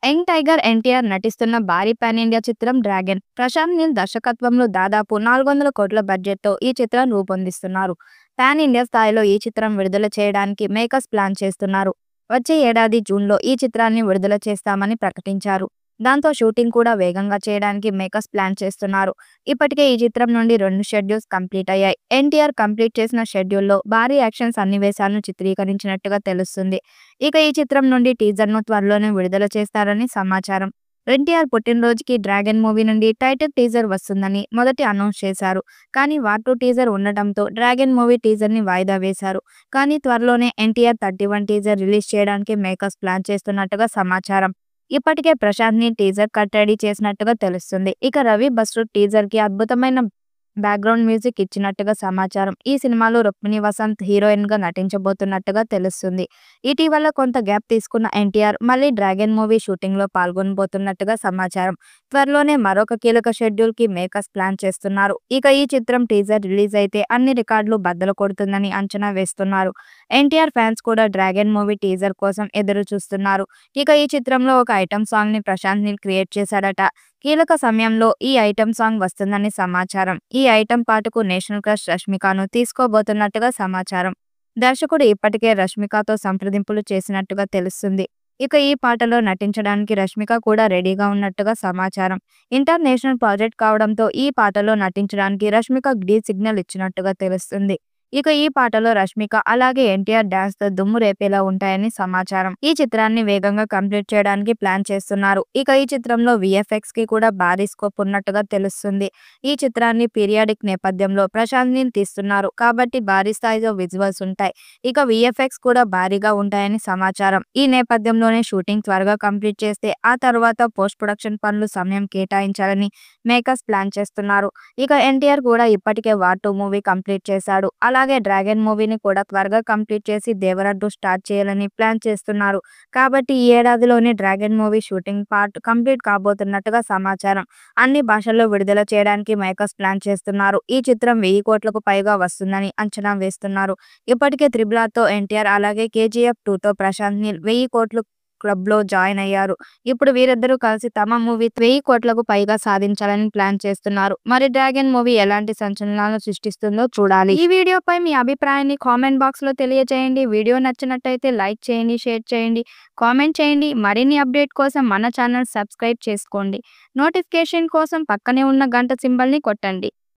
Young tiger NTR నటిస్తున్న భారీ pan India చిత్రం డ్రాగన్. ప్రశాంత్ నీల్ దర్శకత్వంలో దాదాపు 400 కోట్ల బడ్జెట్తో ఈ చిత్రం రూపొందిస్తున్నారు. పాన్ ఇండియా స్థాయిలో ఈ చిత్రం విడుదల చేయడానికి మేకర్స్ ప్లాన్ చేస్తున్నారు. వచ్చే ఏడాది జూన్లో ఈ చిత్రాన్ని విడుదల చేస్తామని ప్రకటించారు. దాంతో షూటింగ్ కూడా వేగంగా చేయడానికి మేకర్స్ ప్లాన్ చేస్తున్నారు. ఇప్పటికే ఈ చిత్రం నుండి 2 షెడ్యూల్స్ కంప్లీట్ అయ్యాయి. ఎన్టీఆర్ కంప్లీట్ చేసిన షెడ్యూల్లో భారీ యాక్షన్ సన్నివేశాలను చిత్రీకరించినట్టుగా తెలుస్తుంది. ఇక ఈ చిత్రం నుండి టీజర్ను త్వరలోనే విడుదల చేస్తారని సమాచారం. ఎన్టీఆర్ పుట్టినరోజుకి డ్రాగన్ మూవీ నుండి టైటిల్ టీజర్ వస్తుందని మొదటి అనౌన్స్ చేశారు. కానీ వార్ 2 టీజర్ ఉండటంతో డ్రాగన్ మూవీ టీజర్ని వాయిదా వేశారు. కానీ త్వరలోనే ఎన్టీఆర్ 31 టీజర్ రిలీజ్ చేయడానికి మేకర్స్ ప్లాన్ చేస్తున్నట్టుగా సమాచారం. ఇప్పటికే ప్రశాంత్ ని టీజర్ కట్ రెడీ చేసినట్టుగా తెలుస్తుంది. ఇక రవి బస్రూ టీజర్ కి అద్భుతమైన బ్యాక్గ్రౌండ్ మ్యూజిక్ ఇచ్చినట్టుగా సమాచారం. ఈ సినిమాలో రుక్మిణి వసంత్ హీరోయిన్ గా నటించబోతున్నట్టుగా తెలుస్తుంది. ఇటీవల కొంత గ్యాప్ తీసుకున్న ఎన్టీఆర్ మళ్ళీ డ్రాగన్ మూవీ షూటింగ్ లో పాల్గొనబోతున్నట్టుగా సమాచారం. త్వరలోనే మరొక కీలక షెడ్యూల్ కి మేకర్స్ ప్లాన్ చేస్తున్నారు. ఇక ఈ చిత్రం టీజర్ రిలీజ్ అయితే అన్ని రికార్డులు బద్దలు కొడుతుందని అంచనా వేస్తున్నారు. ఎన్టీఆర్ ఫ్యాన్స్ కూడా డ్రాగన్ మూవీ టీజర్ కోసం ఎదురు చూస్తున్నారు. ఇక ఈ చిత్రంలో ఒక ఐటమ్ సాంగ్ ని ప్రశాంత్ నీల్ క్రియేట్ చేశాడట. కీలక సమయంలో ఈ ఐటమ్ సాంగ్ వస్తుందని సమాచారం. ఈ ఐటమ్ పాటకు నేషనల్ క్రష్ రష్మికను తీసుకోబోతున్నట్టుగా సమాచారం. దర్శకుడు ఇప్పటికే రష్మికతో సంప్రదింపులు చేసినట్టుగా తెలుస్తుంది. ఇక ఈ పాటలో నటించడానికి రష్మిక కూడా రెడీగా ఉన్నట్టుగా సమాచారం. ఇంటర్నేషనల్ ప్రాజెక్ట్ కావడంతో ఈ పాటలో నటించడానికి రష్మిక గ్రీన్ సిగ్నల్ ఇచ్చినట్టుగా తెలుస్తుంది. ఇక ఈ పాటలో రష్మిక అలాగే ఎన్టీఆర్ డాన్స్ తో దుమ్ము రేపేలా ఉంటాయని సమాచారం. ఈ చిత్రాన్ని వేగంగా కంప్లీట్ చేయడానికి ప్లాన్ చేస్తున్నారు. ఇక ఈ చిత్రంలో విఎఫ్ఎక్స్ కి కూడా భారీ స్కోప్ ఉన్నట్టుగా తెలుస్తుంది. ఈ చిత్రాన్ని పీరియాడిక్ నేపథ్యంలో ప్రశాంత్ నీల్ తీస్తున్నారు కాబట్టి భారీ స్థాయిలో విజువల్స్ ఉంటాయి. ఇక విఎఫ్ఎక్స్ కూడా భారీగా ఉంటాయని సమాచారం. ఈ నేపథ్యంలోనే షూటింగ్ త్వరగా కంప్లీట్ చేస్తే ఆ తర్వాత పోస్ట్ ప్రొడక్షన్ పనులు సమయం కేటాయించాలని మేకర్స్ ప్లాన్ చేస్తున్నారు. ఇక ఎన్టీఆర్ కూడా ఇప్పటికే వార్ 2 మూవీ కంప్లీట్ చేశాడు. అలాగే డ్రాగన్ మూవీని కూడా త్వరగా కంప్లీట్ చేసి దేవర 2 స్టార్ట్ చేయాలని ప్లాన్ చేస్తున్నారు. కాబట్టి ఈ ఏడాదిలోనే Dragon movie shooting part complete కాబోతున్నట్టుగా సమాచారం. అన్ని భాషల్లో విడుదల చేయడానికి మేకర్స్ ప్లాన్ చేస్తున్నారు. ఈ చిత్రం 1000 కోట్లకు పైగా వస్తుందని అంచనా వేస్తున్నారు. ఇప్పటికే త్రిబుల్ ఆర్ తో ఎన్టీఆర్ అలాగే కేజీఎఫ్ 2తో ప్రశాంత్ నీల్ 1000 కోట్లు క్లబ్ లో జాయిన్ అయ్యారు. ఇప్పుడు వీరిద్దరూ కలిసి తమ మూవీ 1000 కోట్లకు పైగా సాధించాలని ప్లాన్ చేస్తున్నారు. మరి డ్రాగన్ మూవీ ఎలాంటి సంచలనాలు సృష్టిస్తుందో చూడాలి. ఈ వీడియోపై మీ అభిప్రాయాన్ని కామెంట్ బాక్స్ లో తెలియజేయండి. వీడియో నచ్చినట్టయితే లైక్ చేయండి, షేర్ చేయండి, కామెంట్ చేయండి. మరిన్ని అప్డేట్ కోసం మన ఛానల్ సబ్స్క్రైబ్ చేసుకోండి. నోటిఫికేషన్ కోసం పక్కనే ఉన్న గంట సింబల్ ని కొట్టండి.